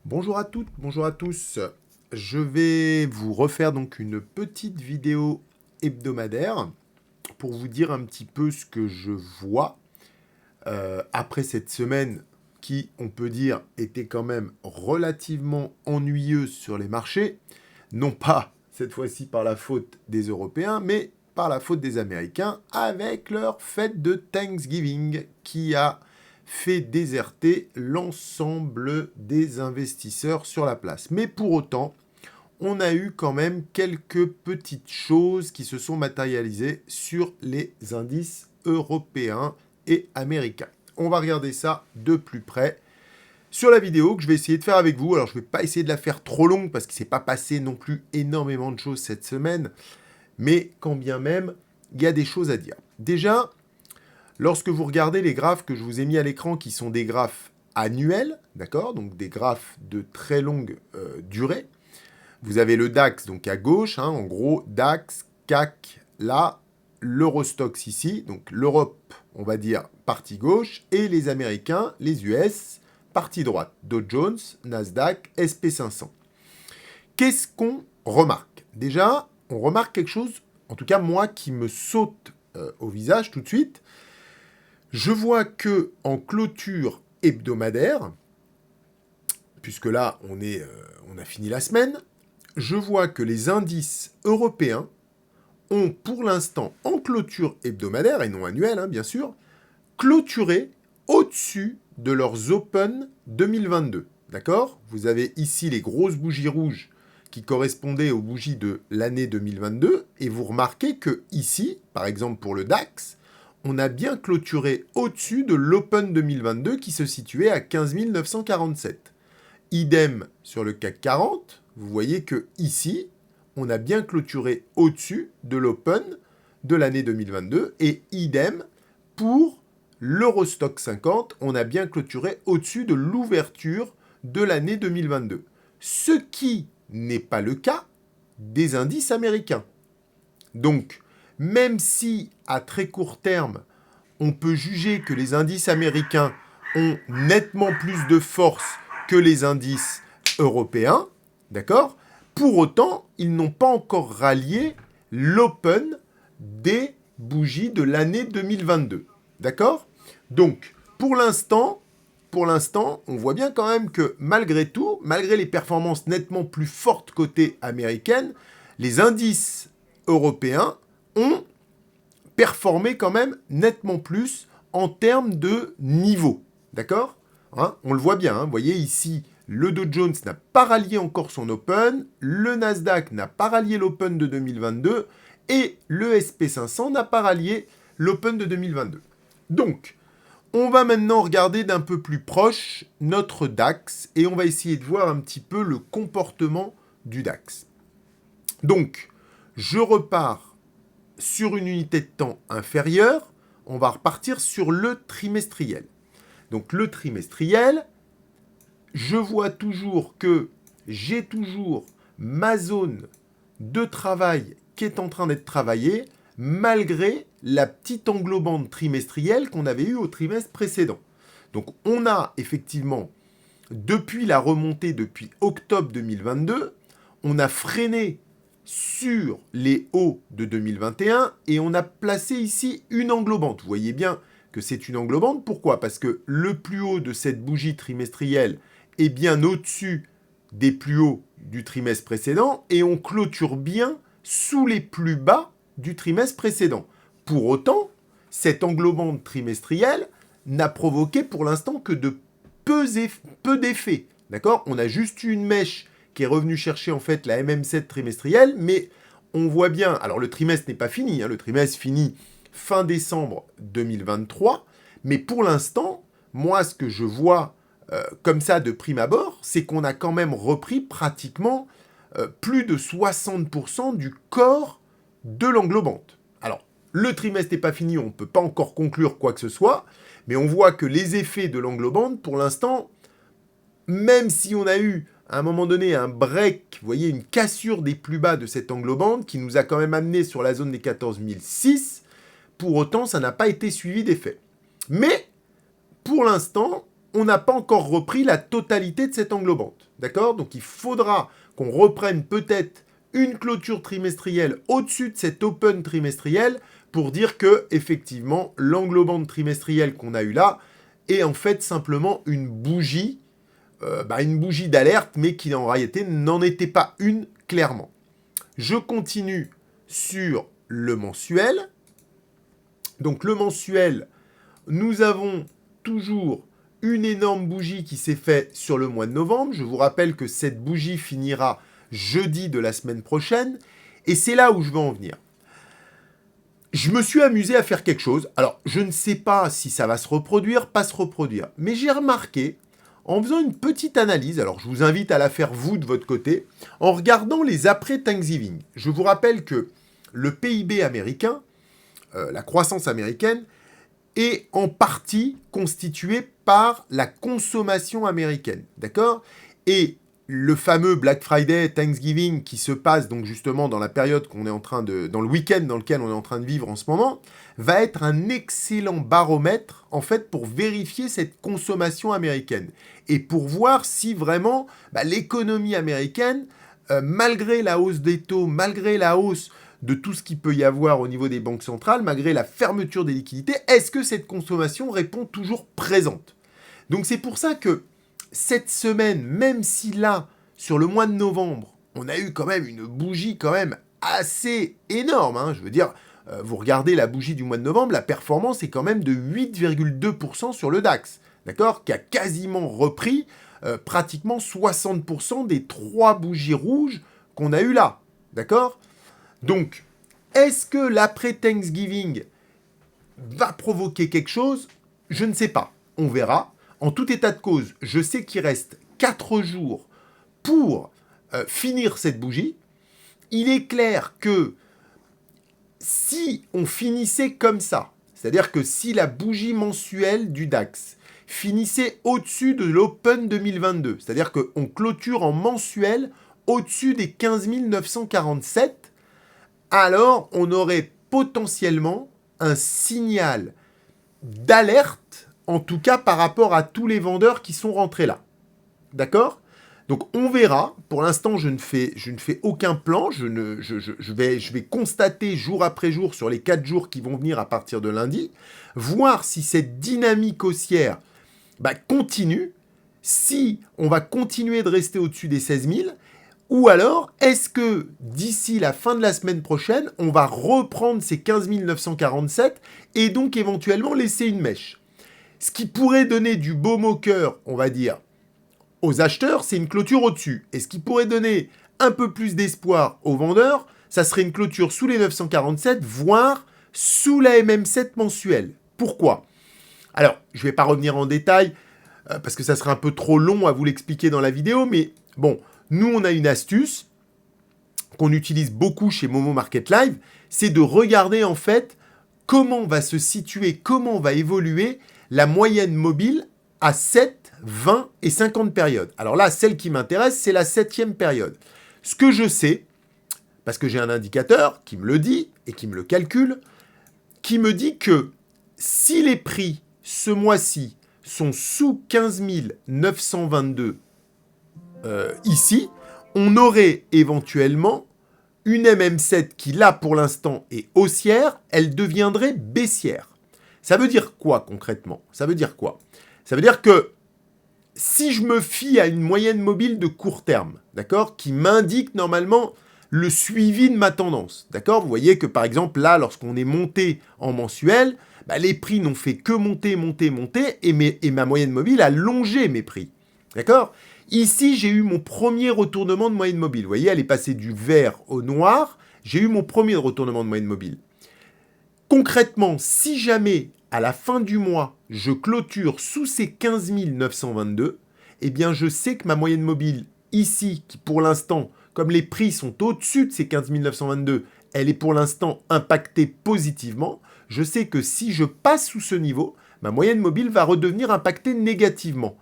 Bonjour à toutes, bonjour à tous. Je vais vous refaire donc une petite vidéo hebdomadaire pour vous dire un petit peu ce que je vois après cette semaine qui, on peut dire, était quand même relativement ennuyeuse sur les marchés. Non pas cette fois-ci par la faute des Européens, mais par la faute des Américains avec leur fête de Thanksgiving qui a fait déserter l'ensemble des investisseurs sur la place. Mais pour autant, on a eu quand même quelques petites choses qui se sont matérialisées sur les indices européens et américains. On va regarder ça de plus près sur la vidéo que je vais essayer de faire avec vous. Alors je ne vais pas essayer de la faire trop longue parce qu'il ne s'est pas passé non plus énormément de choses cette semaine, mais quand bien même, il y a des choses à dire. Déjà, lorsque vous regardez les graphes que je vous ai mis à l'écran, qui sont des graphes annuels, d'accord, donc des graphes de très longue durée, vous avez le DAX donc à gauche, en gros DAX, CAC là, l'Eurostoxx ici, donc l'Europe, on va dire partie gauche, et les Américains, les US, partie droite, Dow Jones, Nasdaq, SP500. Qu'est-ce qu'on remarque? Déjà, on remarque quelque chose, en tout cas moi, qui me saute au visage tout de suite. Je vois que en clôture hebdomadaire, puisque là on a fini la semaine, je vois que les indices européens ont pour l'instant en clôture hebdomadaire, et non annuelle bien sûr, clôturé au-dessus de leurs Open 2022. D'accord? Vous avez ici les grosses bougies rouges qui correspondaient aux bougies de l'année 2022, et vous remarquez que ici, par exemple pour le DAX, on a bien clôturé au-dessus de l'Open 2022 qui se situait à 15 947. Idem sur le CAC 40, vous voyez que ici, on a bien clôturé au-dessus de l'Open de l'année 2022, et idem pour l'Eurostoxx 50, on a bien clôturé au-dessus de l'ouverture de l'année 2022. Ce qui n'est pas le cas des indices américains. Donc, même si à très court terme, on peut juger que les indices américains ont nettement plus de force que les indices européens, d'accord? Pour autant, ils n'ont pas encore rallié l'open des bougies de l'année 2022, d'accord? Donc, pour l'instant, on voit bien quand même que malgré tout, malgré les performances nettement plus fortes côté américaine, les indices européens ont performé quand même nettement plus en termes de niveau. D'accord? On le voit bien. Vous voyez ici, le Dow Jones n'a pas rallié encore son Open, le Nasdaq n'a pas rallié l'Open de 2022 et le SP500 n'a pas rallié l'Open de 2022. Donc, on va maintenant regarder d'un peu plus proche notre DAX et on va essayer de voir un petit peu le comportement du DAX. Donc, je repars sur une unité de temps inférieure, on va repartir sur le trimestriel. Donc le trimestriel, je vois toujours que j'ai toujours ma zone de travail qui est en train d'être travaillée, malgré la petite englobante trimestrielle qu'on avait eue au trimestre précédent. Donc on a effectivement, depuis la remontée depuis octobre 2022, on a freiné sur les hauts de 2021 et on a placé ici une englobante. Vous voyez bien que c'est une englobante. Pourquoi? Parce que le plus haut de cette bougie trimestrielle est bien au-dessus des plus hauts du trimestre précédent et on clôture bien sous les plus bas du trimestre précédent. Pour autant, cette englobante trimestrielle n'a provoqué pour l'instant que de peu d'effets. D'accord? On a juste eu une mèche qui est revenue chercher en fait la MM7 trimestrielle, mais on voit bien, alors le trimestre n'est pas fini, le trimestre finit fin décembre 2023, mais pour l'instant, moi ce que je vois comme ça de prime abord, c'est qu'on a quand même repris pratiquement plus de 60% du corps de l'englobante. Alors, le trimestre n'est pas fini, on ne peut pas encore conclure quoi que ce soit, mais on voit que les effets de l'englobante, pour l'instant, même si on a eu à un moment donné un break, vous voyez, une cassure des plus bas de cette englobante qui nous a quand même amené sur la zone des 14 006, pour autant, ça n'a pas été suivi d'effet. Mais, pour l'instant, on n'a pas encore repris la totalité de cette englobante. D'accord? Donc il faudra qu'on reprenne peut-être une clôture trimestrielle au-dessus de cet open trimestriel pour dire que, effectivement, l'englobante trimestrielle qu'on a eue là est en fait simplement une bougie d'alerte, mais qui en réalité n'en était pas une clairement. Je continue sur le mensuel. Donc le mensuel, nous avons toujours une énorme bougie qui s'est faite sur le mois de novembre. Je vous rappelle que cette bougie finira jeudi de la semaine prochaine. Et c'est là où je veux en venir. Je me suis amusé à faire quelque chose. Alors, je ne sais pas si ça va se reproduire, pas se reproduire. Mais j'ai remarqué, en faisant une petite analyse, alors je vous invite à la faire vous de votre côté, en regardant les après Thanksgiving. Je vous rappelle que le PIB américain, la croissance américaine, est en partie constituée par la consommation américaine. D'accord? Et le fameux Black Friday, Thanksgiving, qui se passe donc justement dans la période qu'on est en train de... dans le week-end dans lequel on est en train de vivre en ce moment, va être un excellent baromètre, en fait, pour vérifier cette consommation américaine. Et pour voir si vraiment l'économie américaine, malgré la hausse des taux, malgré la hausse de tout ce qu'il peut y avoir au niveau des banques centrales, malgré la fermeture des liquidités, est-ce que cette consommation répond toujours présente? Donc c'est pour ça que cette semaine, même si là, sur le mois de novembre, on a eu quand même une bougie quand même assez énorme, hein, je veux dire, vous regardez la bougie du mois de novembre, la performance est quand même de 8,2% sur le DAX, d'accord, qui a quasiment repris pratiquement 60% des 3 bougies rouges qu'on a eues là, d'accord? Donc, est-ce que l'après-Thanksgiving va provoquer quelque chose? Je ne sais pas, on verra. En tout état de cause, je sais qu'il reste 4 jours pour finir cette bougie. Il est clair que si on finissait comme ça, c'est-à-dire que si la bougie mensuelle du DAX finissait au-dessus de l'Open 2022, c'est-à-dire qu'on clôture en mensuel au-dessus des 15 947, alors on aurait potentiellement un signal d'alerte, en tout cas par rapport à tous les vendeurs qui sont rentrés là. D'accord? Donc on verra. Pour l'instant, je ne fais aucun plan. Je vais constater jour après jour sur les 4 jours qui vont venir à partir de lundi, voir si cette dynamique haussière continue, si on va continuer de rester au-dessus des 16 000, ou alors est-ce que d'ici la fin de la semaine prochaine, on va reprendre ces 15 947 et donc éventuellement laisser une mèche. Ce qui pourrait donner du baume au cœur, on va dire, aux acheteurs, c'est une clôture au-dessus. Et ce qui pourrait donner un peu plus d'espoir aux vendeurs, ça serait une clôture sous les 947, voire sous la MM7 mensuelle. Pourquoi? Alors, je ne vais pas revenir en détail, parce que ça serait un peu trop long à vous l'expliquer dans la vidéo, mais bon, nous, on a une astuce qu'on utilise beaucoup chez Momo Market Live, c'est de regarder en fait comment va se situer, comment va évoluer la moyenne mobile à 7, 20 et 50 périodes. Alors là, celle qui m'intéresse, c'est la 7e période. Ce que je sais, parce que j'ai un indicateur qui me le dit et qui me le calcule, qui me dit que si les prix ce mois-ci sont sous 15 922 ici, on aurait éventuellement une MM7 qui, là, pour l'instant, est haussière, elle deviendrait baissière. Ça veut dire quoi, concrètement? Ça veut dire quoi? Ça veut dire que si je me fie à une moyenne mobile de court terme, d'accord, qui m'indique normalement le suivi de ma tendance, d'accord? Vous voyez que, par exemple, là, lorsqu'on est monté en mensuel, les prix n'ont fait que monter, et ma moyenne mobile a longé mes prix, d'accord? Ici, j'ai eu mon premier retournement de moyenne mobile. Vous voyez, elle est passée du vert au noir. J'ai eu mon premier retournement de moyenne mobile. Concrètement, si jamais, à la fin du mois, je clôture sous ces 15 922, eh bien, je sais que ma moyenne mobile, ici, qui pour l'instant, comme les prix sont au-dessus de ces 15 922, elle est pour l'instant impactée positivement. Je sais que si je passe sous ce niveau, ma moyenne mobile va redevenir impactée négativement.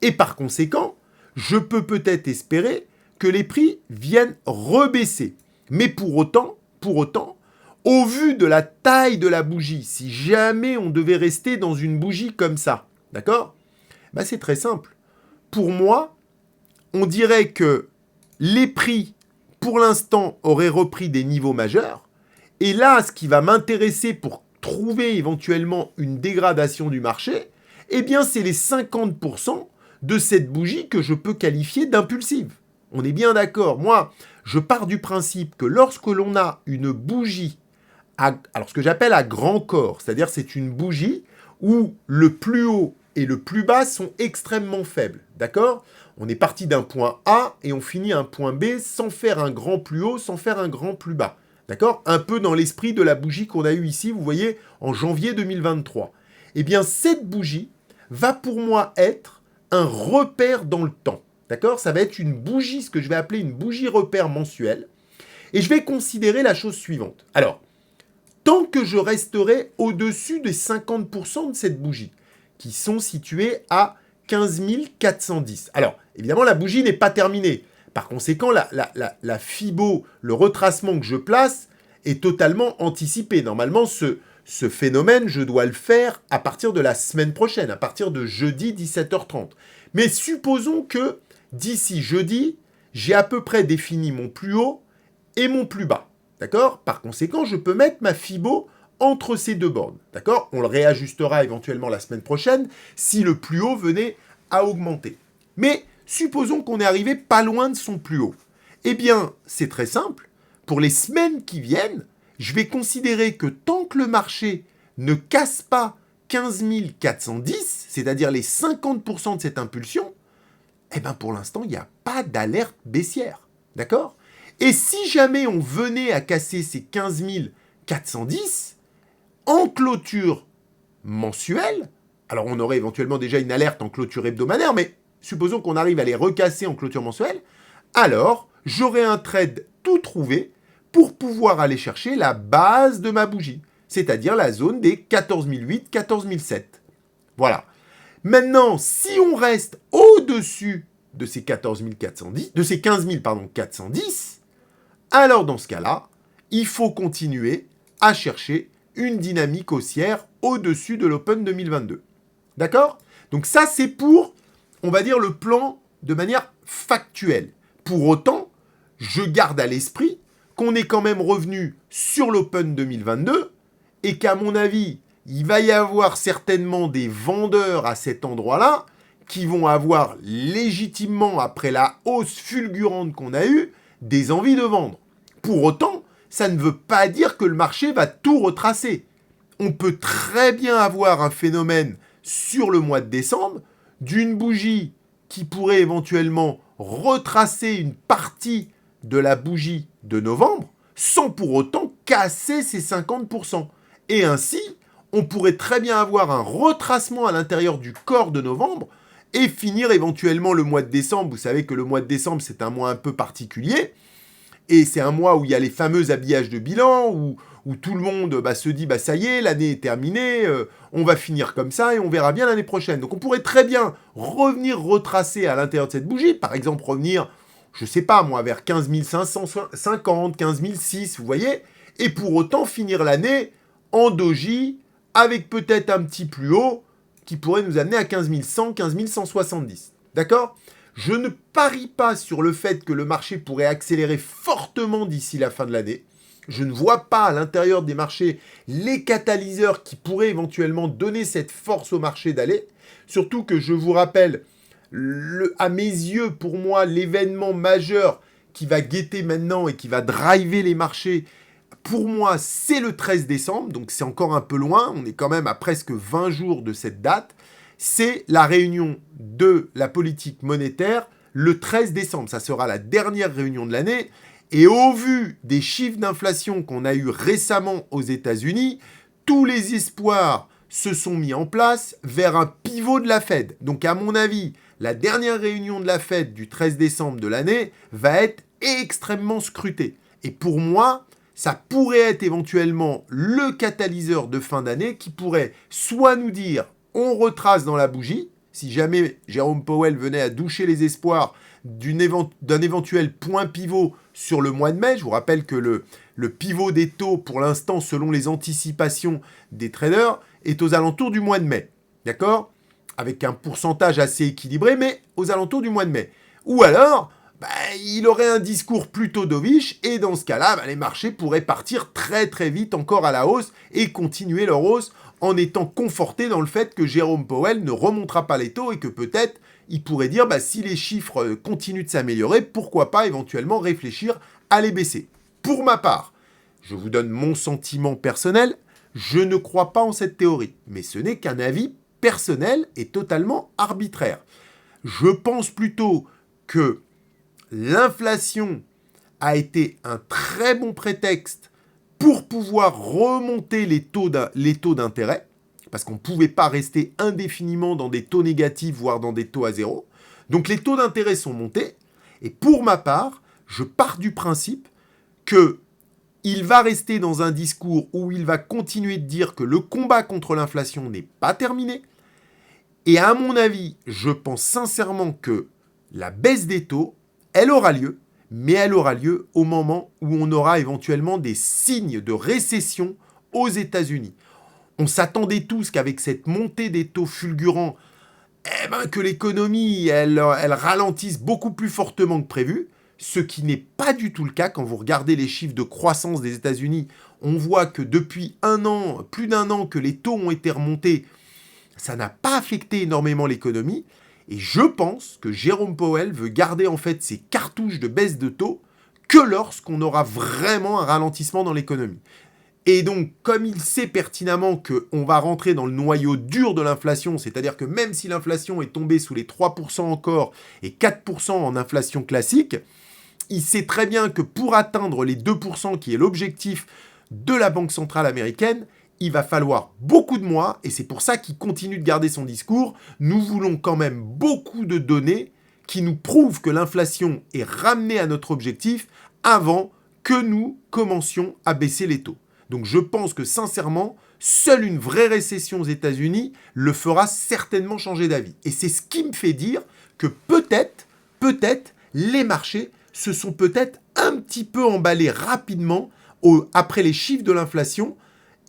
Et par conséquent, je peux peut-être espérer que les prix viennent rebaisser. Mais pour autant, au vu de la taille de la bougie, si jamais on devait rester dans une bougie comme ça, d'accord? Bah, c'est très simple. Pour moi, on dirait que les prix, pour l'instant, auraient repris des niveaux majeurs. Et là, ce qui va m'intéresser pour trouver éventuellement une dégradation du marché, eh bien, c'est les 50% de cette bougie que je peux qualifier d'impulsive. On est bien d'accord. Moi, je pars du principe que lorsque l'on a une bougie, alors ce que j'appelle à grand corps, c'est-à-dire c'est une bougie où le plus haut et le plus bas sont extrêmement faibles, d'accord? On est parti d'un point A et on finit à un point B sans faire un grand plus haut, sans faire un grand plus bas. D'accord? Un peu dans l'esprit de la bougie qu'on a eue ici, vous voyez, en janvier 2023. Eh bien, cette bougie va pour moi être un repère dans le temps. D'accord? Ça va être une bougie, ce que je vais appeler une bougie repère mensuelle. Et je vais considérer la chose suivante. Alors, tant que je resterai au-dessus des 50% de cette bougie, qui sont situés à 15 410. Alors, évidemment, la bougie n'est pas terminée. Par conséquent, la FIBO, le retracement que je place, est totalement anticipé. Normalement, ce phénomène, je dois le faire à partir de la semaine prochaine, à partir de jeudi 17h30. Mais supposons que d'ici jeudi, j'ai à peu près défini mon plus haut et mon plus bas. D'accord? Par conséquent, je peux mettre ma FIBO entre ces deux bornes. D'accord? On le réajustera éventuellement la semaine prochaine si le plus haut venait à augmenter. Mais supposons qu'on est arrivé pas loin de son plus haut. Eh bien, c'est très simple. Pour les semaines qui viennent, je vais considérer que tant que le marché ne casse pas 15 410, c'est-à-dire les 50% de cette impulsion, eh bien pour l'instant, il n'y a pas d'alerte baissière. D'accord? Et si jamais on venait à casser ces 15 410, en clôture mensuelle, alors on aurait éventuellement déjà une alerte en clôture hebdomadaire, mais supposons qu'on arrive à les recasser en clôture mensuelle, alors j'aurai un trade tout trouvé pour pouvoir aller chercher la base de ma bougie, c'est-à-dire la zone des 14 008, 14 007. Voilà. Maintenant, si on reste au-dessus de ces 14 410, de ces 15 410, alors dans ce cas-là, il faut continuer à chercher une dynamique haussière au-dessus de l'Open 2022. D'accord? Donc ça, c'est pour, on va dire, le plan de manière factuelle. Pour autant, je garde à l'esprit qu'on est quand même revenu sur l'Open 2022 et qu'à mon avis, il va y avoir certainement des vendeurs à cet endroit-là qui vont avoir légitimement, après la hausse fulgurante qu'on a eue, des envies de vendre. Pour autant, ça ne veut pas dire que le marché va tout retracer. On peut très bien avoir un phénomène sur le mois de décembre d'une bougie qui pourrait éventuellement retracer une partie de la bougie de novembre sans pour autant casser ses 50%. Et ainsi, on pourrait très bien avoir un retracement à l'intérieur du corps de novembre et finir éventuellement le mois de décembre. Vous savez que le mois de décembre, c'est un mois un peu particulier. Et c'est un mois où il y a les fameux habillages de bilan, où tout le monde se dit, ça y est, l'année est terminée, on va finir comme ça et on verra bien l'année prochaine. Donc on pourrait très bien revenir retracer à l'intérieur de cette bougie, par exemple revenir, je sais pas moi, vers 15 550, 15 006, vous voyez, et pour autant finir l'année en doji, avec peut-être un petit plus haut, qui pourrait nous amener à 15 100, 15 170. D'accord ? Je ne parie pas sur le fait que le marché pourrait accélérer fortement d'ici la fin de l'année. Je ne vois pas à l'intérieur des marchés les catalyseurs qui pourraient éventuellement donner cette force au marché d'aller. Surtout que je vous rappelle, à mes yeux, pour moi, l'événement majeur qui va guetter maintenant et qui va driver les marchés, pour moi, c'est le 13 décembre. Donc c'est encore un peu loin. On est quand même à presque 20 jours de cette date. C'est la réunion de la politique monétaire le 13 décembre. Ça sera la dernière réunion de l'année. Et au vu des chiffres d'inflation qu'on a eu récemment aux États-Unis, tous les espoirs se sont mis en place vers un pivot de la Fed. Donc à mon avis, la dernière réunion de la Fed du 13 décembre de l'année va être extrêmement scrutée. Et pour moi, ça pourrait être éventuellement le catalyseur de fin d'année qui pourrait soit nous dire on retrace dans la bougie, si jamais Jérôme Powell venait à doucher les espoirs d'un éventuel point pivot sur le mois de mai. Je vous rappelle que le pivot des taux, pour l'instant, selon les anticipations des traders, est aux alentours du mois de mai. D'accord ? avec un pourcentage assez équilibré, mais aux alentours du mois de mai. Ou alors, il aurait un discours plutôt dovish, et dans ce cas-là, les marchés pourraient partir très très vite encore à la hausse et continuer leur hausse en étant confortés dans le fait que Jérôme Powell ne remontera pas les taux et que peut-être il pourrait dire si les chiffres continuent de s'améliorer, pourquoi pas éventuellement réfléchir à les baisser. Pour ma part, je vous donne mon sentiment personnel, je ne crois pas en cette théorie, mais ce n'est qu'un avis personnel et totalement arbitraire. Je pense plutôt que l'inflation a été un très bon prétexte pour pouvoir remonter les taux d'intérêt, parce qu'on ne pouvait pas rester indéfiniment dans des taux négatifs, voire dans des taux à zéro. Donc les taux d'intérêt sont montés, et pour ma part, je pars du principe qu'il va rester dans un discours où il va continuer de dire que le combat contre l'inflation n'est pas terminé, et à mon avis, je pense sincèrement que la baisse des taux, elle aura lieu, mais elle aura lieu au moment où on aura éventuellement des signes de récession aux États-Unis. On s'attendait tous qu'avec cette montée des taux fulgurants, que l'économie, elle ralentisse beaucoup plus fortement que prévu, ce qui n'est pas du tout le cas. Quand vous regardez les chiffres de croissance des États-Unis, on voit que depuis un an, plus d'un an que les taux ont été remontés, ça n'a pas affecté énormément l'économie. Et je pense que Jérôme Powell veut garder en fait ses cartouches de baisse de taux que lorsqu'on aura vraiment un ralentissement dans l'économie. Et donc, comme il sait pertinemment qu'on va rentrer dans le noyau dur de l'inflation, c'est-à-dire que même si l'inflation est tombée sous les 3% encore et 4% en inflation classique, il sait très bien que pour atteindre les 2% qui est l'objectif de la Banque centrale américaine, il va falloir beaucoup de mois, et c'est pour ça qu'il continue de garder son discours. Nous voulons quand même beaucoup de données qui nous prouvent que l'inflation est ramenée à notre objectif avant que nous commencions à baisser les taux. Donc je pense que sincèrement, seule une vraie récession aux États-Unis le fera certainement changer d'avis. Et c'est ce qui me fait dire que peut-être, les marchés se sont peut-être un petit peu emballés rapidement après les chiffres de l'inflation,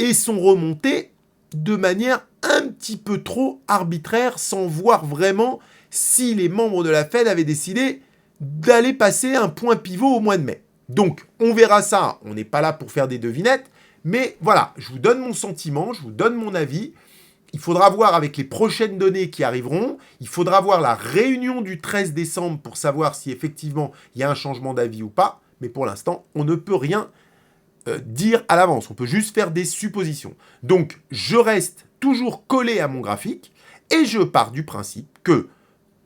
et sont remontés de manière un petit peu trop arbitraire, sans voir vraiment si les membres de la Fed avaient décidé d'aller passer un point pivot au mois de mai. Donc, on verra ça, on n'est pas là pour faire des devinettes, mais voilà, je vous donne mon sentiment, je vous donne mon avis. Il faudra voir avec les prochaines données qui arriveront, il faudra voir la réunion du 13 décembre pour savoir si effectivement il y a un changement d'avis ou pas, mais pour l'instant, on ne peut rien dire à l'avance, on peut juste faire des suppositions. Donc, je reste toujours collé à mon graphique et je pars du principe que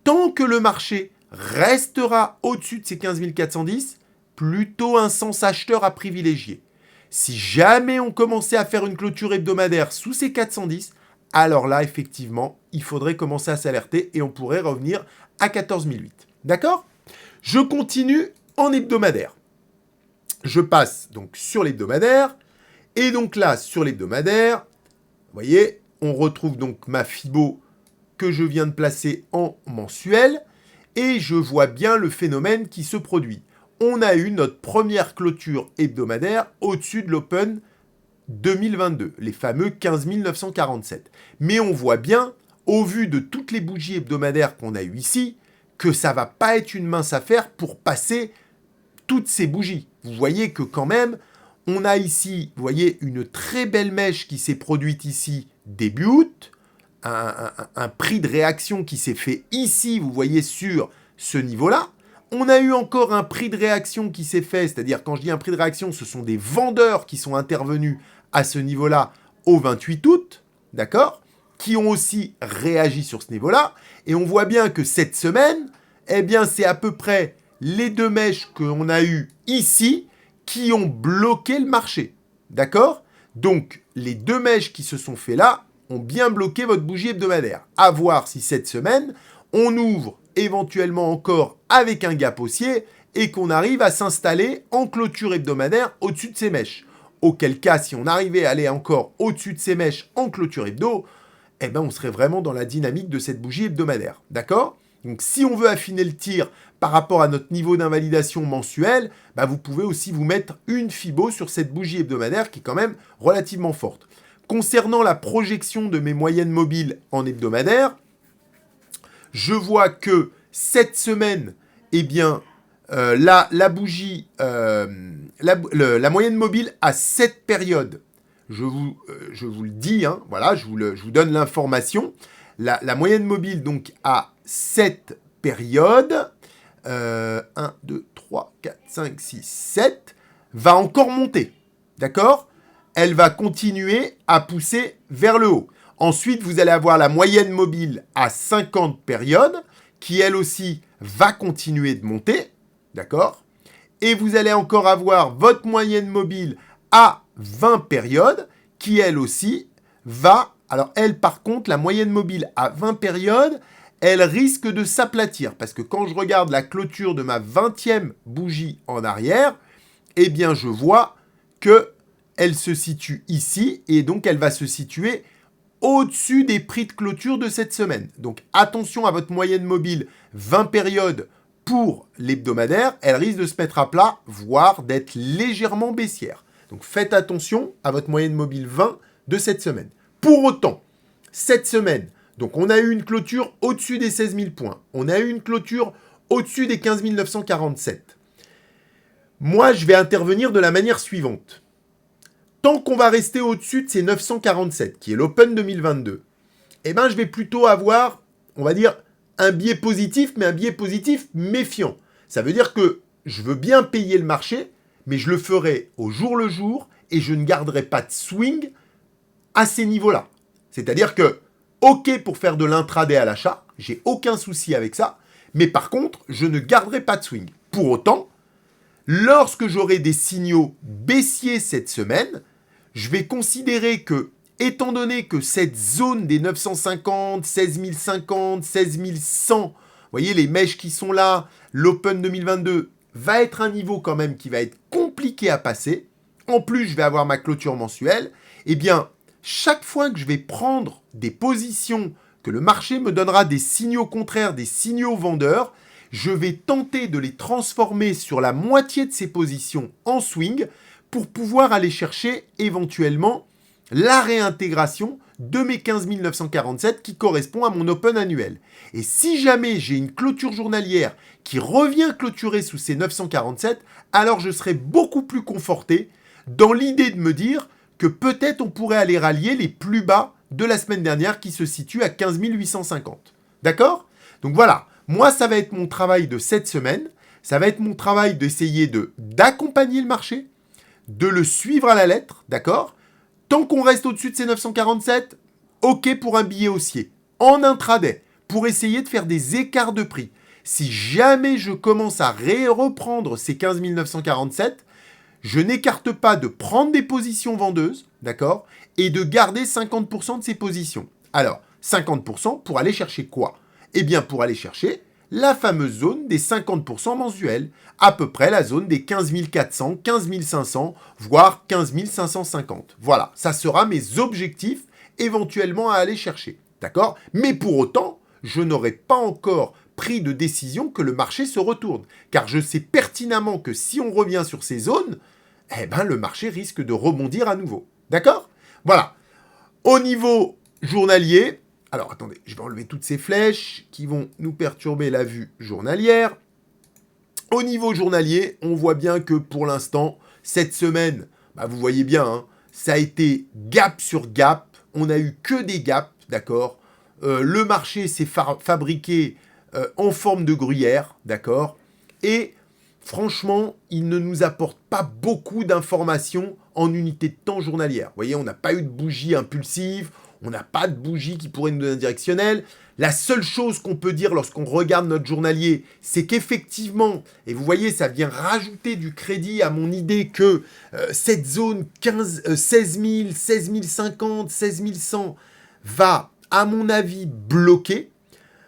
tant que le marché restera au-dessus de ces 15 410, plutôt un sens acheteur à privilégier. Si jamais on commençait à faire une clôture hebdomadaire sous ces 410, alors là, effectivement, il faudrait commencer à s'alerter et on pourrait revenir à 14 008. D'accord ? Je continue en hebdomadaire. Je passe donc sur l'hebdomadaire, et donc là, sur l'hebdomadaire, vous voyez, on retrouve donc ma Fibo que je viens de placer en mensuel, et je vois bien le phénomène qui se produit. On a eu notre première clôture hebdomadaire au-dessus de l'Open 2022, les fameux 15 947. Mais on voit bien, au vu de toutes les bougies hebdomadaires qu'on a eues ici, que ça va pas être une mince affaire pour passer toutes ces bougies. Vous voyez que quand même, on a ici, vous voyez, une très belle mèche qui s'est produite ici début août, un prix de réaction qui s'est fait ici, vous voyez, sur ce niveau-là. On a eu encore un prix de réaction qui s'est fait, c'est-à-dire quand je dis un prix de réaction, ce sont des vendeurs qui sont intervenus à ce niveau-là au 28 août, d'accord, qui ont aussi réagi sur ce niveau-là. Et on voit bien que cette semaine, eh bien, c'est à peu près les deux mèches qu'on a eues ici qui ont bloqué le marché. D'accord ? Donc, les deux mèches qui se sont fait là ont bien bloqué votre bougie hebdomadaire. À voir si cette semaine, on ouvre éventuellement encore avec un gap haussier et qu'on arrive à s'installer en clôture hebdomadaire au-dessus de ces mèches. Auquel cas, si on arrivait à aller encore au-dessus de ces mèches en clôture hebdo, eh ben, on serait vraiment dans la dynamique de cette bougie hebdomadaire. D'accord ? Donc, si on veut affiner le tir par rapport à notre niveau d'invalidation mensuel, bah, vous pouvez aussi vous mettre une Fibo sur cette bougie hebdomadaire qui est quand même relativement forte. Concernant la projection de mes moyennes mobiles en hebdomadaire, je vois que cette semaine, eh bien, la bougie, la moyenne mobile à cette période, je vous le dis, hein, voilà, je vous donne l'information. La moyenne mobile, donc, à cette période, 1, 2, 3, 4, 5, 6, 7, va encore monter. D'accord? Elle va continuer à pousser vers le haut. Ensuite, vous allez avoir la moyenne mobile à 50 périodes, qui elle aussi va continuer de monter. D'accord? Et vous allez encore avoir votre moyenne mobile à 20 périodes, qui elle aussi va... Alors elle, par contre, la moyenne mobile à 20 périodes, elle risque de s'aplatir. Parce que quand je regarde la clôture de ma 20e bougie en arrière, eh bien je vois que elle se situe ici, et donc elle va se situer au-dessus des prix de clôture de cette semaine. Donc attention à votre moyenne mobile 20 périodes pour l'hebdomadaire, elle risque de se mettre à plat, voire d'être légèrement baissière. Donc faites attention à votre moyenne mobile 20 de cette semaine. Pour autant, cette semaine, donc on a eu une clôture au-dessus des 16 000 points, on a eu une clôture au-dessus des 15 947. Moi, je vais intervenir de la manière suivante. Tant qu'on va rester au-dessus de ces 947, qui est l'Open 2022, eh ben, je vais plutôt avoir, on va dire, un biais positif, mais un biais positif méfiant. Ça veut dire que je veux bien payer le marché, mais je le ferai au jour le jour et je ne garderai pas de swing à ces niveaux-là. C'est-à-dire que, ok pour faire de l'intraday à l'achat, j'ai aucun souci avec ça, mais par contre, je ne garderai pas de swing. Pour autant, lorsque j'aurai des signaux baissiers cette semaine, je vais considérer que, étant donné que cette zone des 950, 16 050, 16 100, vous voyez les mèches qui sont là, l'Open 2022, va être un niveau quand même qui va être compliqué à passer. En plus, je vais avoir ma clôture mensuelle. Eh bien, chaque fois que je vais prendre des positions, que le marché me donnera des signaux contraires, des signaux vendeurs, je vais tenter de les transformer sur la moitié de ces positions en swing pour pouvoir aller chercher éventuellement la réintégration de mes 15 947 qui correspond à mon open annuel. Et si jamais j'ai une clôture journalière qui revient clôturer sous ces 947, alors je serai beaucoup plus conforté dans l'idée de me dire que peut-être on pourrait aller rallier les plus bas de la semaine dernière qui se situent à 15 850. D'accord? Donc voilà, moi ça va être mon travail de cette semaine, ça va être mon travail d'essayer d'accompagner le marché, de le suivre à la lettre, d'accord? Tant qu'on reste au-dessus de ces 947, ok pour un billet haussier, en intraday, pour essayer de faire des écarts de prix. Si jamais je commence à reprendre ces 15 947, je n'écarte pas de prendre des positions vendeuses, d'accord, et de garder 50% de ces positions. Alors, 50% pour aller chercher quoi? Eh bien, pour aller chercher la fameuse zone des 50% mensuels, à peu près la zone des 15 400, 15 500, voire 15 550. Voilà, ça sera mes objectifs éventuellement à aller chercher, d'accord? Mais pour autant, je n'aurai pas encore pris de décision que le marché se retourne, car je sais pertinemment que si on revient sur ces zones, eh ben le marché risque de rebondir à nouveau, d'accord? Voilà. Au niveau journalier, alors attendez, je vais enlever toutes ces flèches qui vont nous perturber la vue journalière. Au niveau journalier, on voit bien que pour l'instant, cette semaine, bah vous voyez bien, hein, ça a été gap sur gap. On a eu que des gaps, d'accord? Le marché s'est fabriqué en forme de gruyère, d'accord? Et franchement, il ne nous apporte pas beaucoup d'informations en unité de temps journalière. Vous voyez, on n'a pas eu de bougie impulsive, on n'a pas de bougie qui pourrait nous donner un directionnel. La seule chose qu'on peut dire lorsqu'on regarde notre journalier, c'est qu'effectivement, et vous voyez, ça vient rajouter du crédit à mon idée que cette zone 16 000, 16 050, 16 100 va, à mon avis, bloquer.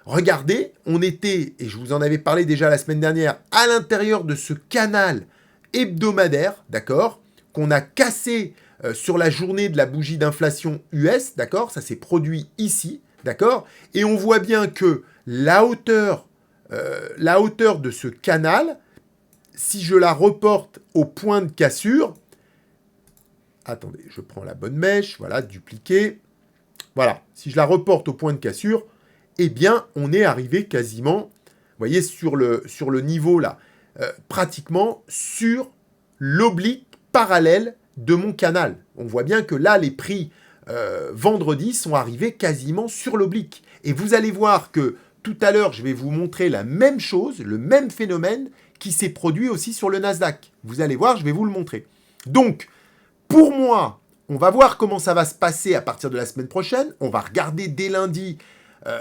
Regardez, on était, et je vous en avais parlé déjà la semaine dernière, à l'intérieur de ce canal hebdomadaire, d'accord, qu'on a cassé sur la journée de la bougie d'inflation US, d'accord, ça s'est produit ici, d'accord, et on voit bien que la hauteur de ce canal, si je la reporte au point de cassure, attendez, je prends la bonne mèche, voilà, dupliquer, voilà, si je la reporte au point de cassure, eh bien, on est arrivé quasiment, vous voyez, sur le niveau là, pratiquement sur l'oblique parallèle de mon canal. On voit bien que là, les prix vendredi sont arrivés quasiment sur l'oblique. Et vous allez voir que tout à l'heure, je vais vous montrer la même chose, le même phénomène qui s'est produit aussi sur le Nasdaq. Vous allez voir, je vais vous le montrer. Donc, pour moi, on va voir comment ça va se passer à partir de la semaine prochaine. On va regarder dès lundi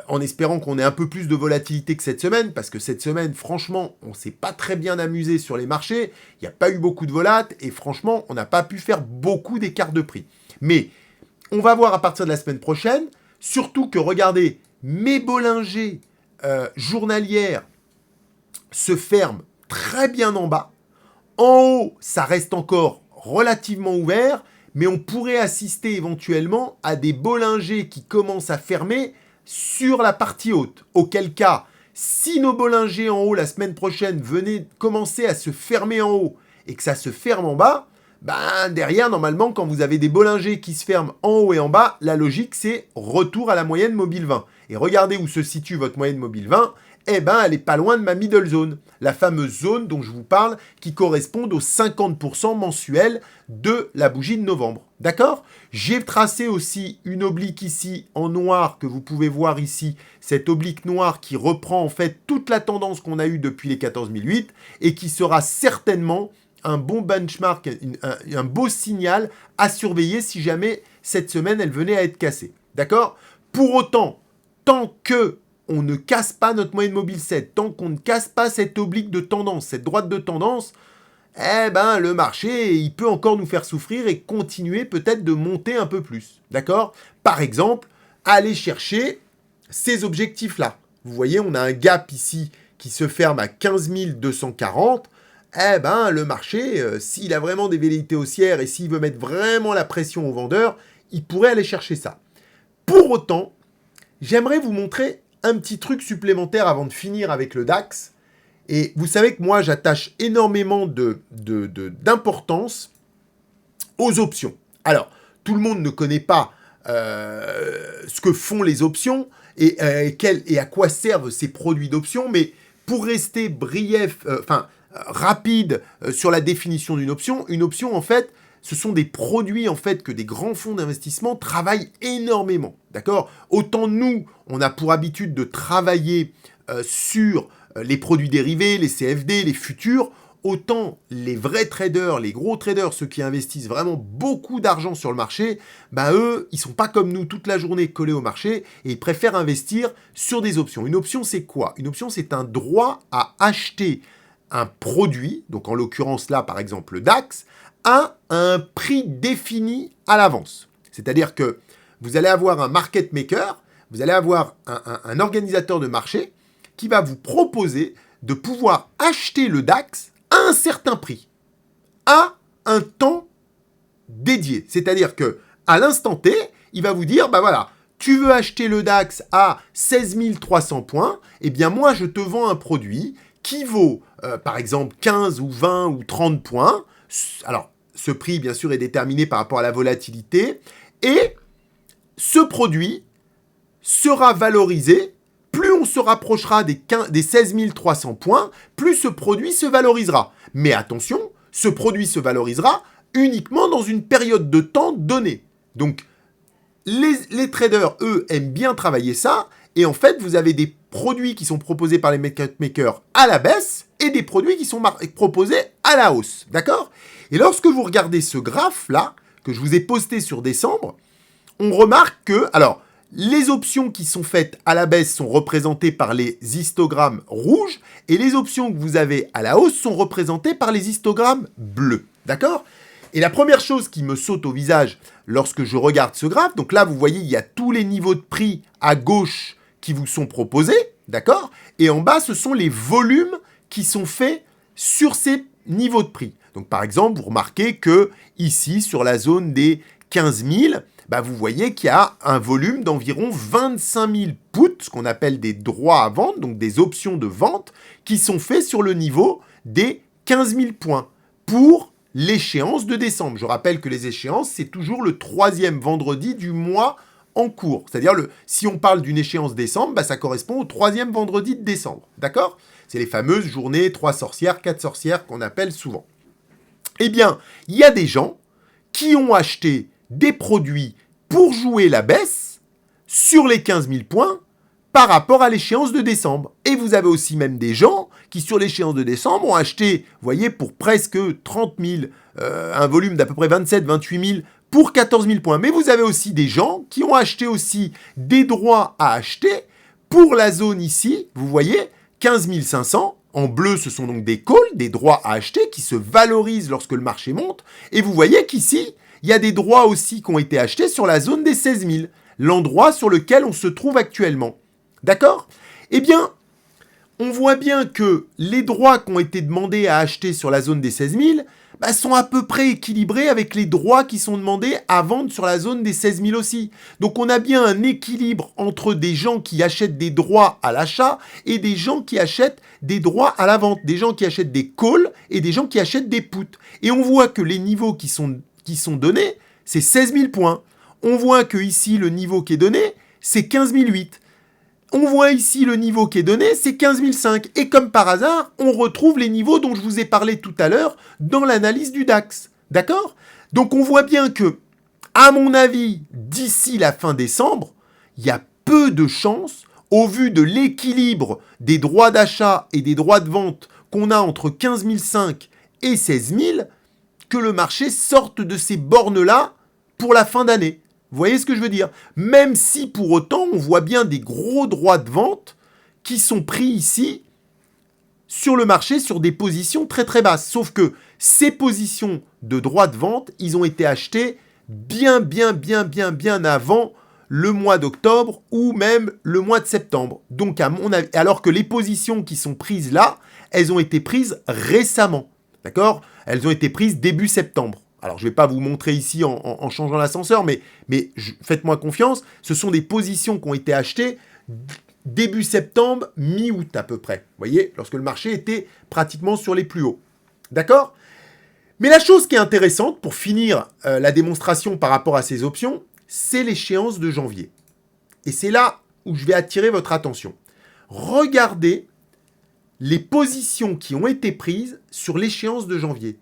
en espérant qu'on ait un peu plus de volatilité que cette semaine, parce que cette semaine, franchement, on ne s'est pas très bien amusé sur les marchés. Il n'y a pas eu beaucoup de volatilité et franchement, on n'a pas pu faire beaucoup d'écart de prix. Mais on va voir à partir de la semaine prochaine, surtout que, regardez, mes Bollinger journalières se ferment très bien en bas. En haut, ça reste encore relativement ouvert, mais on pourrait assister éventuellement à des Bollinger qui commencent à fermer sur la partie haute. Auquel cas, si nos Bollinger en haut la semaine prochaine venaient commencer à se fermer en haut et que ça se ferme en bas, ben derrière, normalement, quand vous avez des Bollinger qui se ferment en haut et en bas, la logique, c'est retour à la moyenne mobile 20. Et regardez où se situe votre moyenne mobile 20, eh ben, elle n'est pas loin de ma middle zone, la fameuse zone dont je vous parle, qui correspond aux 50% mensuels de la bougie de novembre. D'accord? J'ai tracé aussi une oblique ici en noir que vous pouvez voir ici, cette oblique noire qui reprend en fait toute la tendance qu'on a eue depuis les 14008 et qui sera certainement un bon benchmark, un beau signal à surveiller si jamais cette semaine elle venait à être cassée. D'accord? Pour autant, tant que on ne casse pas notre moyenne mobile 7, tant qu'on ne casse pas cette oblique de tendance, cette droite de tendance, eh ben le marché, il peut encore nous faire souffrir et continuer peut-être de monter un peu plus. D'accord? Par exemple, aller chercher ces objectifs-là. Vous voyez, on a un gap ici qui se ferme à 15 240. Eh ben le marché, s'il a vraiment des velléités haussières et s'il veut mettre vraiment la pression aux vendeurs, il pourrait aller chercher ça. Pour autant, j'aimerais vous montrer un petit truc supplémentaire avant de finir avec le DAX. Et vous savez que moi, j'attache énormément d'importance aux options. Alors, tout le monde ne connaît pas ce que font les options et à quoi servent ces produits d'options, mais pour rester rapide sur la définition d'une option, une option, en fait, ce sont des produits en fait que des grands fonds d'investissement travaillent énormément, d'accord? Autant nous, on a pour habitude de travailler sur les produits dérivés, les CFD, les futurs, autant les vrais traders, les gros traders, ceux qui investissent vraiment beaucoup d'argent sur le marché, bah eux, ils sont pas comme nous toute la journée collés au marché et ils préfèrent investir sur des options. Une option, c'est quoi? Une option, c'est un droit à acheter un produit, donc en l'occurrence là, par exemple, le DAX, à un prix défini à l'avance. C'est-à-dire que vous allez avoir un market maker, vous allez avoir un organisateur de marché qui va vous proposer de pouvoir acheter le DAX à un certain prix, à un temps dédié. C'est-à-dire que à l'instant T, il va vous dire, bah voilà, tu veux acheter le DAX à 16 300 points, eh bien moi je te vends un produit qui vaut par exemple 15 ou 20 ou 30 points. Alors, ce prix, bien sûr, est déterminé par rapport à la volatilité. Et ce produit sera valorisé. Plus on se rapprochera des 16 300 points, plus ce produit se valorisera. Mais attention, ce produit se valorisera uniquement dans une période de temps donnée. Donc, les traders, eux, aiment bien travailler ça. Et en fait, vous avez des produits qui sont proposés par les market makers à la baisse et des produits qui sont proposés à la hausse. D'accord? Et lorsque vous regardez ce graphe-là, que je vous ai posté sur décembre, on remarque que, alors, les options qui sont faites à la baisse sont représentées par les histogrammes rouges et les options que vous avez à la hausse sont représentées par les histogrammes bleus. D'accord? Et la première chose qui me saute au visage lorsque je regarde ce graphe, donc là, vous voyez, il y a tous les niveaux de prix à gauche qui vous sont proposés, d'accord? Et en bas, ce sont les volumes qui sont faits sur ces niveaux de prix. Donc, par exemple, vous remarquez que ici, sur la zone des 15 000, bah, vous voyez qu'il y a un volume d'environ 25 000 puts, ce qu'on appelle des droits à vendre, donc des options de vente, qui sont faits sur le niveau des 15 000 points pour l'échéance de décembre. Je rappelle que les échéances, c'est toujours le 3e vendredi du mois en cours. C'est-à-dire, si on parle d'une échéance décembre, bah, ça correspond au 3e vendredi de décembre. D'accord? C'est les fameuses journées 3 sorcières, 4 sorcières qu'on appelle souvent. Eh bien, il y a des gens qui ont acheté des produits pour jouer la baisse sur les 15 000 points par rapport à l'échéance de décembre. Et vous avez aussi même des gens qui, sur l'échéance de décembre, ont acheté, vous voyez, pour presque 30 000, un volume d'à peu près 27, 28 000 pour 14 000 points. Mais vous avez aussi des gens qui ont acheté aussi des droits à acheter pour la zone ici, vous voyez, 15 500. En bleu, ce sont donc des calls, des droits à acheter qui se valorisent lorsque le marché monte. Et vous voyez qu'ici, il y a des droits aussi qui ont été achetés sur la zone des 16 000, l'endroit sur lequel on se trouve actuellement. D'accord? Eh bien, on voit bien que les droits qui ont été demandés à acheter sur la zone des 16 000 bah, sont à peu près équilibrés avec les droits qui sont demandés à vendre sur la zone des 16 000 aussi. Donc on a bien un équilibre entre des gens qui achètent des droits à l'achat et des gens qui achètent des droits à la vente. Des gens qui achètent des calls et des gens qui achètent des puts. Et on voit que les niveaux qui sont donnés, c'est 16 000 points. On voit que ici, le niveau qui est donné, c'est 15 008. On voit ici le niveau qui est donné, c'est 15 005. Et comme par hasard, on retrouve les niveaux dont je vous ai parlé tout à l'heure dans l'analyse du DAX. D'accord? Donc on voit bien que, à mon avis, d'ici la fin décembre, il y a peu de chances, au vu de l'équilibre des droits d'achat et des droits de vente qu'on a entre 15 005 et 16 000, que le marché sorte de ces bornes-là pour la fin d'année. Vous voyez ce que je veux dire? Même si pour autant, on voit bien des gros droits de vente qui sont pris ici sur le marché sur des positions très très basses. Sauf que ces positions de droits de vente, ils ont été achetés bien avant le mois d'octobre ou même le mois de septembre. Donc à mon avis, alors que les positions qui sont prises là, elles ont été prises récemment. D'accord? Elles ont été prises début septembre. Alors, je ne vais pas vous montrer ici en changeant l'ascenseur, mais faites-moi confiance, ce sont des positions qui ont été achetées début septembre, mi-août à peu près. Vous voyez, lorsque le marché était pratiquement sur les plus hauts. D'accord? Mais la chose qui est intéressante, pour finir la démonstration par rapport à ces options, c'est l'échéance de janvier. Et c'est là où je vais attirer votre attention. Regardez les positions qui ont été prises sur l'échéance de janvier.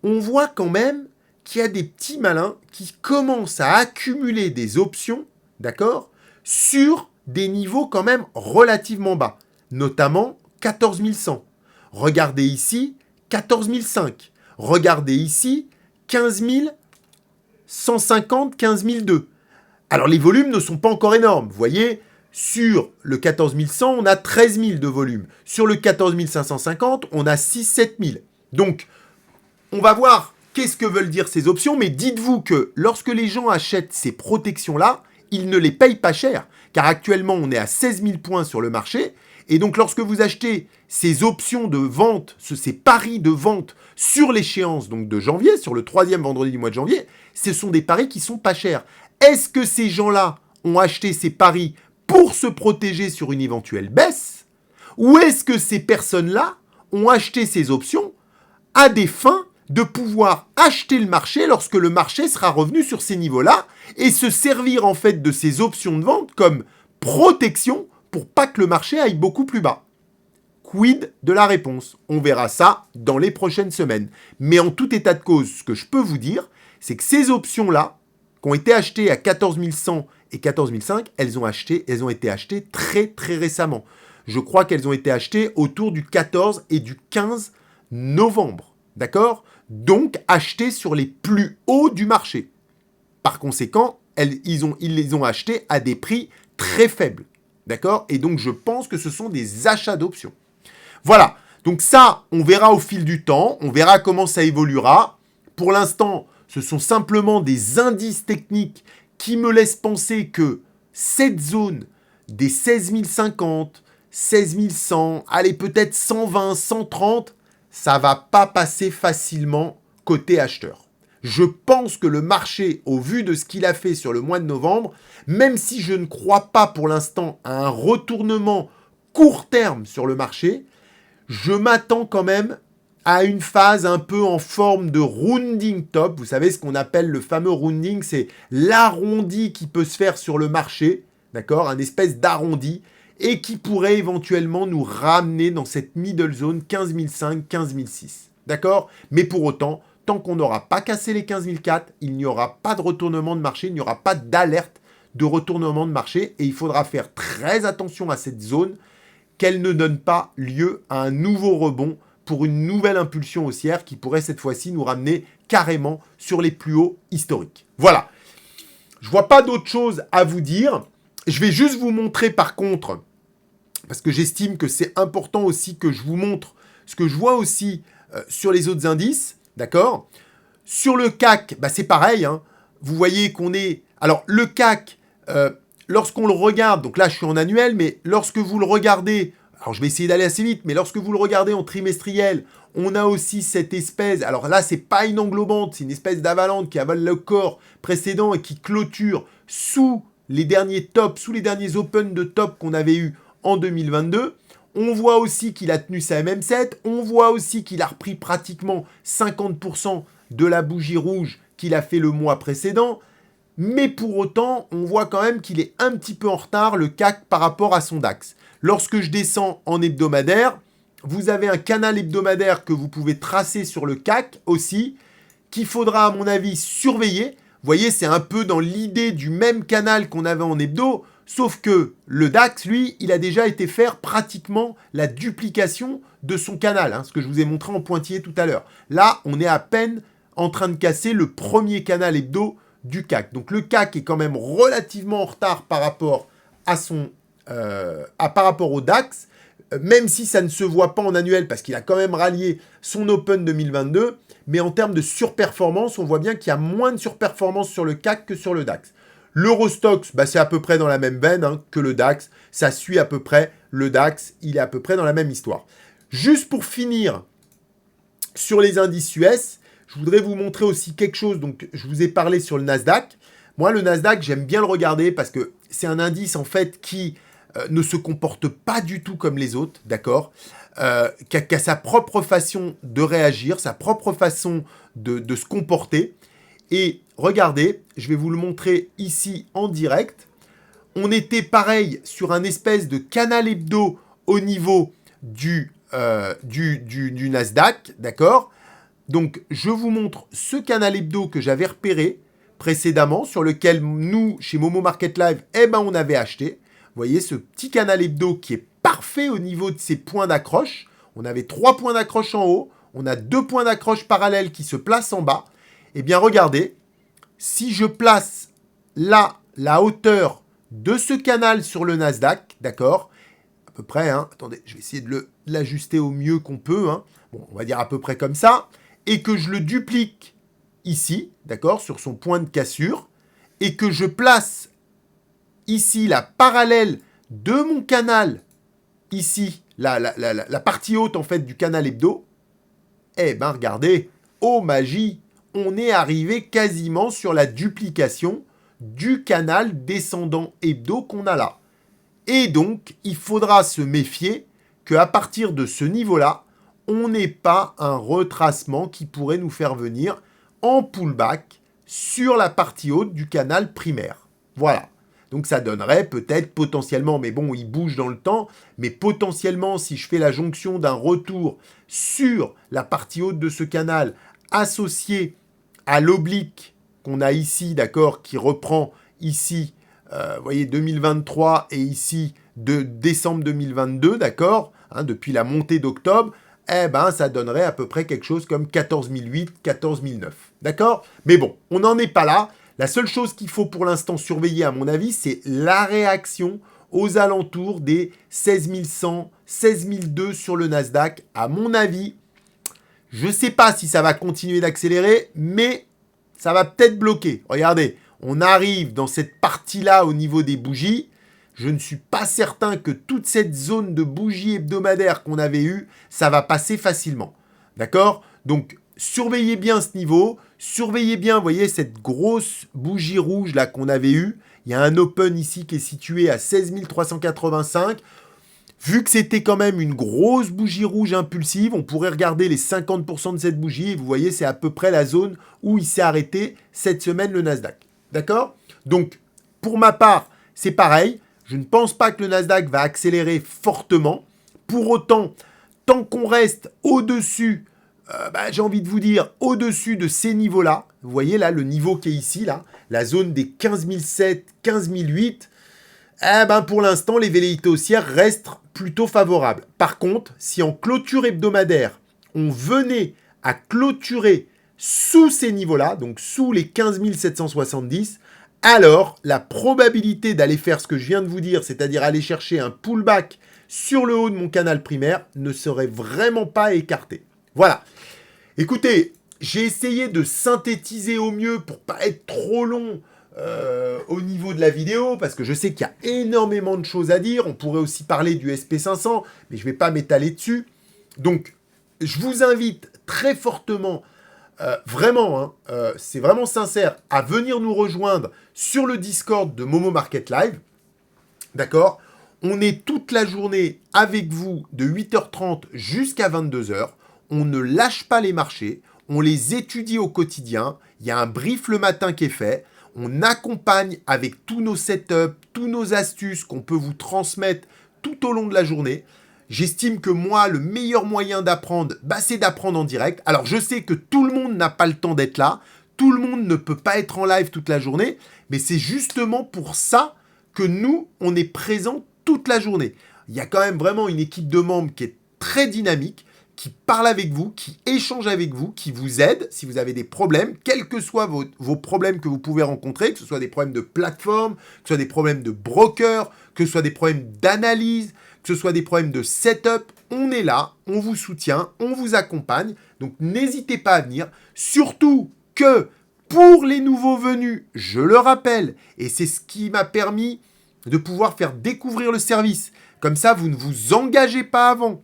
On voit quand même qu'il y a des petits malins qui commencent à accumuler des options, d'accord, sur des niveaux quand même relativement bas, notamment 14 100. Regardez ici, 14 005. Regardez ici, 15 150, 15 002. Alors les volumes ne sont pas encore énormes, vous voyez, sur le 14 100, on a 13 000 de volume. Sur le 14 550, on a 6-7 000. Donc, on va voir qu'est-ce que veulent dire ces options, mais dites-vous que lorsque les gens achètent ces protections-là, ils ne les payent pas cher, car actuellement on est à 16 000 points sur le marché, et donc lorsque vous achetez ces options de vente, ces paris de vente sur l'échéance donc de janvier, sur le 3e vendredi du mois de janvier, ce sont des paris qui sont pas chers. Est-ce que ces gens-là ont acheté ces paris pour se protéger sur une éventuelle baisse, ou est-ce que ces personnes-là ont acheté ces options à des fins de pouvoir acheter le marché lorsque le marché sera revenu sur ces niveaux-là et se servir en fait de ces options de vente comme protection pour pas que le marché aille beaucoup plus bas. Quid de la réponse? On verra ça dans les prochaines semaines. Mais en tout état de cause, ce que je peux vous dire, c'est que ces options-là, qui ont été achetées à 14 100 et 14 005, elles ont été achetées très très récemment. Je crois qu'elles ont été achetées autour du 14 et du 15 novembre. D'accord? Donc, achetés sur les plus hauts du marché. Par conséquent, ils les ont achetés à des prix très faibles. D'accord? Et donc, je pense que ce sont des achats d'options. Voilà. Donc ça, on verra au fil du temps. On verra comment ça évoluera. Pour l'instant, ce sont simplement des indices techniques qui me laissent penser que cette zone des 16 050, 16 100, allez peut-être 120, 130, ça va pas passer facilement côté acheteur. Je pense que le marché, au vu de ce qu'il a fait sur le mois de novembre, même si je ne crois pas pour l'instant à un retournement court terme sur le marché, je m'attends quand même à une phase un peu en forme de rounding top. Vous savez ce qu'on appelle le fameux rounding, c'est l'arrondi qui peut se faire sur le marché, d'accord, un espèce d'arrondi, et qui pourrait éventuellement nous ramener dans cette middle zone 15 500, 15 600, d'accord. Mais pour autant, tant qu'on n'aura pas cassé les 15 400, il n'y aura pas de retournement de marché, il n'y aura pas d'alerte de retournement de marché, et il faudra faire très attention à cette zone, qu'elle ne donne pas lieu à un nouveau rebond pour une nouvelle impulsion haussière qui pourrait cette fois-ci nous ramener carrément sur les plus hauts historiques. Voilà. Je ne vois pas d'autre chose à vous dire. Je vais juste vous montrer par contre, parce que j'estime que c'est important aussi que je vous montre ce que je vois aussi sur les autres indices, d'accord. Sur le CAC, bah c'est pareil, hein. Vous voyez qu'on est... Alors le CAC, lorsqu'on le regarde, donc là je suis en annuel, mais lorsque vous le regardez, alors je vais essayer d'aller assez vite, mais lorsque vous le regardez en trimestriel, on a aussi cette espèce, alors là c'est pas une englobante, c'est une espèce d'avalanche qui avale le corps précédent et qui clôture sous les derniers tops, sous les derniers open de top qu'on avait eu en 2022. On voit aussi qu'il a tenu sa MM7, on voit aussi qu'il a repris pratiquement 50% de la bougie rouge qu'il a fait le mois précédent. Mais pour autant, on voit quand même qu'il est un petit peu en retard, le CAC, par rapport à son DAX. Lorsque je descends en hebdomadaire, vous avez un canal hebdomadaire que vous pouvez tracer sur le CAC aussi, qu'il faudra à mon avis surveiller. Vous voyez, c'est un peu dans l'idée du même canal qu'on avait en hebdo, sauf que le DAX, lui, il a déjà été faire pratiquement la duplication de son canal, hein, ce que je vous ai montré en pointillé tout à l'heure. Là, on est à peine en train de casser le premier canal hebdo du CAC. Donc le CAC est quand même relativement en retard par rapport à son par rapport au DAX, même si ça ne se voit pas en annuel parce qu'il a quand même rallié son Open 2022, mais en termes de surperformance, on voit bien qu'il y a moins de surperformance sur le CAC que sur le DAX. L'Eurostoxx, bah, c'est à peu près dans la même veine hein, que le DAX, ça suit à peu près le DAX, il est à peu près dans la même histoire. Juste pour finir sur les indices US, je voudrais vous montrer aussi quelque chose. Donc, je vous ai parlé sur le Nasdaq. Moi, le Nasdaq, j'aime bien le regarder parce que c'est un indice, en fait, qui ne se comporte pas du tout comme les autres, d'accord, qui a sa propre façon de réagir, sa propre façon de se comporter. Et regardez, je vais vous le montrer ici en direct. On était pareil sur un espèce de canal hebdo au niveau du Nasdaq, d'accord. Donc, je vous montre ce canal hebdo que j'avais repéré précédemment, sur lequel nous, chez Momo Market Live, eh ben, on avait acheté. Vous voyez, ce petit canal hebdo qui est parfait au niveau de ses points d'accroche. On avait 3 points d'accroche en haut. On a 2 points d'accroche parallèles qui se placent en bas. Eh bien, regardez, si je place là la hauteur de ce canal sur le Nasdaq, d'accord, à peu près, hein, attendez, je vais essayer de l'ajuster au mieux qu'on peut, hein. Bon, on va dire à peu près comme ça, et que je le duplique ici, d'accord, sur son point de cassure, et que je place ici la parallèle de mon canal, ici, la partie haute en fait du canal hebdo, eh ben regardez, oh magie, on est arrivé quasiment sur la duplication du canal descendant hebdo qu'on a là. Et donc, il faudra se méfier qu'à partir de ce niveau-là, on n'ait pas un retracement qui pourrait nous faire venir en pullback sur la partie haute du canal primaire. Voilà. Donc ça donnerait peut-être potentiellement, mais bon, il bouge dans le temps, mais potentiellement, si je fais la jonction d'un retour sur la partie haute de ce canal associé à l'oblique qu'on a ici, d'accord, qui reprend ici, vous voyez, 2023 et ici de décembre 2022, d'accord, hein, depuis la montée d'octobre, eh ben, ça donnerait à peu près quelque chose comme 14 008, 14 009, d'accord. Mais bon, on n'en est pas là. La seule chose qu'il faut pour l'instant surveiller, à mon avis, c'est la réaction aux alentours des 16 100, 16 200 sur le Nasdaq. À mon avis, je ne sais pas si ça va continuer d'accélérer, mais ça va peut-être bloquer. Regardez, on arrive dans cette partie-là au niveau des bougies. Je ne suis pas certain que toute cette zone de bougies hebdomadaires qu'on avait eue, ça va passer facilement. D'accord? Donc, surveillez bien ce niveau. Surveillez bien, vous voyez, cette grosse bougie rouge là qu'on avait eue. Il y a un open ici qui est situé à 16 385. Vu que c'était quand même une grosse bougie rouge impulsive, on pourrait regarder les 50% de cette bougie et vous voyez, c'est à peu près la zone où il s'est arrêté cette semaine le Nasdaq. D'accord? Donc, pour ma part, c'est pareil. Je ne pense pas que le Nasdaq va accélérer fortement. Pour autant, tant qu'on reste au-dessus, j'ai envie de vous dire, au-dessus de ces niveaux-là, vous voyez là, le niveau qui est ici, là, la zone des 15 007, 15 008, pour l'instant, les velléités haussières restent plutôt favorables. Par contre, si en clôture hebdomadaire, on venait à clôturer sous ces niveaux-là, donc sous les 15 770, alors la probabilité d'aller faire ce que je viens de vous dire, c'est-à-dire aller chercher un pullback sur le haut de mon canal primaire, ne serait vraiment pas écartée. Voilà. Écoutez, j'ai essayé de synthétiser au mieux pour pas être trop long au niveau de la vidéo, parce que je sais qu'il y a énormément de choses à dire. On pourrait aussi parler du SP500, mais je ne vais pas m'étaler dessus. Donc, je vous invite très fortement, vraiment, c'est vraiment sincère, à venir nous rejoindre sur le Discord de Momo Market Live. D'accord? On est toute la journée avec vous de 8h30 jusqu'à 22h. On ne lâche pas les marchés. On les étudie au quotidien. Il y a un brief le matin qui est fait. On accompagne avec tous nos setups, tous nos astuces qu'on peut vous transmettre tout au long de la journée. J'estime que moi, le meilleur moyen d'apprendre, c'est d'apprendre en direct. Alors, je sais que tout le monde n'a pas le temps d'être là. Tout le monde ne peut pas être en live toute la journée. Mais c'est justement pour ça que nous, on est présents toute la journée. Il y a quand même vraiment une équipe de membres qui est très dynamique, qui parle avec vous, qui échange avec vous, qui vous aide si vous avez des problèmes, quels que soient vos problèmes que vous pouvez rencontrer, que ce soit des problèmes de plateforme, que ce soit des problèmes de broker, que ce soit des problèmes d'analyse, que ce soit des problèmes de setup. On est là, on vous soutient, on vous accompagne. Donc n'hésitez pas à venir. Surtout que pour les nouveaux venus, je le rappelle, et c'est ce qui m'a permis de pouvoir faire découvrir le service. Comme ça, vous ne vous engagez pas avant.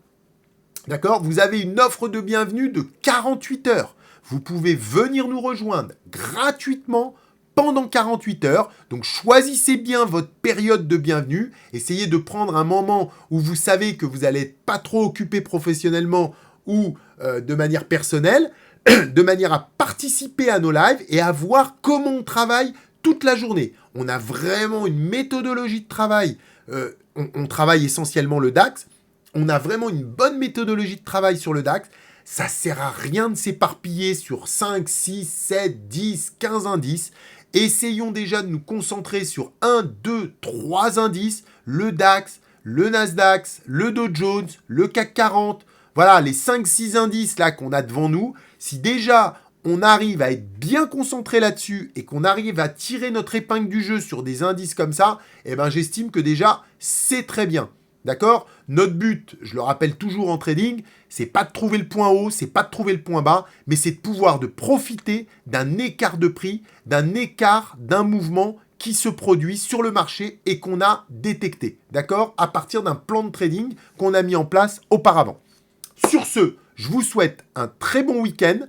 D'accord? Vous avez une offre de bienvenue de 48 heures. Vous pouvez venir nous rejoindre gratuitement pendant 48 heures. Donc, choisissez bien votre période de bienvenue. Essayez de prendre un moment où vous savez que vous n'allez pas trop occupé professionnellement ou de manière personnelle, de manière à participer à nos lives et à voir comment on travaille toute la journée. On a vraiment une méthodologie de travail. On travaille essentiellement le DAX. On a vraiment une bonne méthodologie de travail sur le DAX. Ça ne sert à rien de s'éparpiller sur 5, 6, 7, 10, 15 indices. Essayons déjà de nous concentrer sur 1, 2, 3 indices. Le DAX, le Nasdaq, le Dow Jones, le CAC 40. Voilà, les 5-6 indices là qu'on a devant nous. Si déjà on arrive à être bien concentré là-dessus et qu'on arrive à tirer notre épingle du jeu sur des indices comme ça, j'estime que déjà c'est très bien. D'accord? Notre but, je le rappelle toujours en trading, c'est pas de trouver le point haut, c'est pas de trouver le point bas, mais c'est de pouvoir de profiter d'un écart de prix, d'un mouvement qui se produit sur le marché et qu'on a détecté. D'accord? À partir d'un plan de trading qu'on a mis en place auparavant. Sur ce, je vous souhaite un très bon week-end.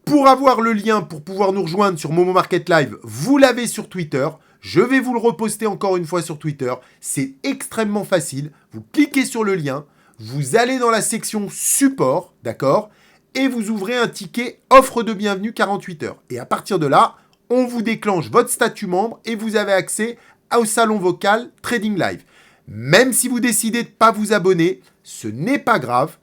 Pour avoir le lien pour pouvoir nous rejoindre sur Momo Market Live, vous l'avez sur Twitter. Je vais vous le reposter encore une fois sur Twitter. C'est extrêmement facile. Vous cliquez sur le lien, vous allez dans la section support, d'accord? Et vous ouvrez un ticket offre de bienvenue 48 heures. Et à partir de là, on vous déclenche votre statut membre et vous avez accès au salon vocal Trading Live. Même si vous décidez de ne pas vous abonner, ce n'est pas grave.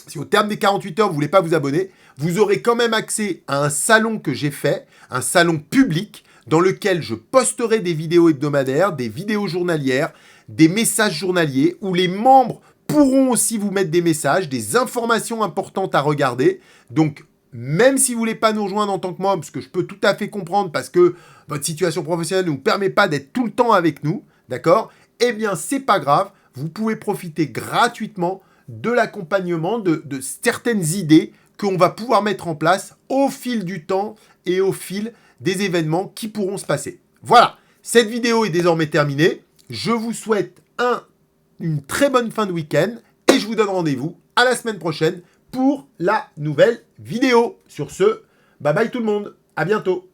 Si au terme des 48 heures, vous ne voulez pas vous abonner, vous aurez quand même accès à un salon que j'ai fait, un salon public, dans lequel je posterai des vidéos hebdomadaires, des vidéos journalières, des messages journaliers, où les membres pourront aussi vous mettre des messages, des informations importantes à regarder. Donc, même si vous ne voulez pas nous rejoindre en tant que membre, ce que je peux tout à fait comprendre parce que votre situation professionnelle ne vous permet pas d'être tout le temps avec nous, d'accord? C'est pas grave, vous pouvez profiter gratuitement de l'accompagnement de certaines idées qu'on va pouvoir mettre en place au fil du temps et au fil des événements qui pourront se passer. Voilà, cette vidéo est désormais terminée. Je vous souhaite une très bonne fin de week-end et je vous donne rendez-vous à la semaine prochaine pour la nouvelle vidéo. Sur ce, bye bye tout le monde, à bientôt.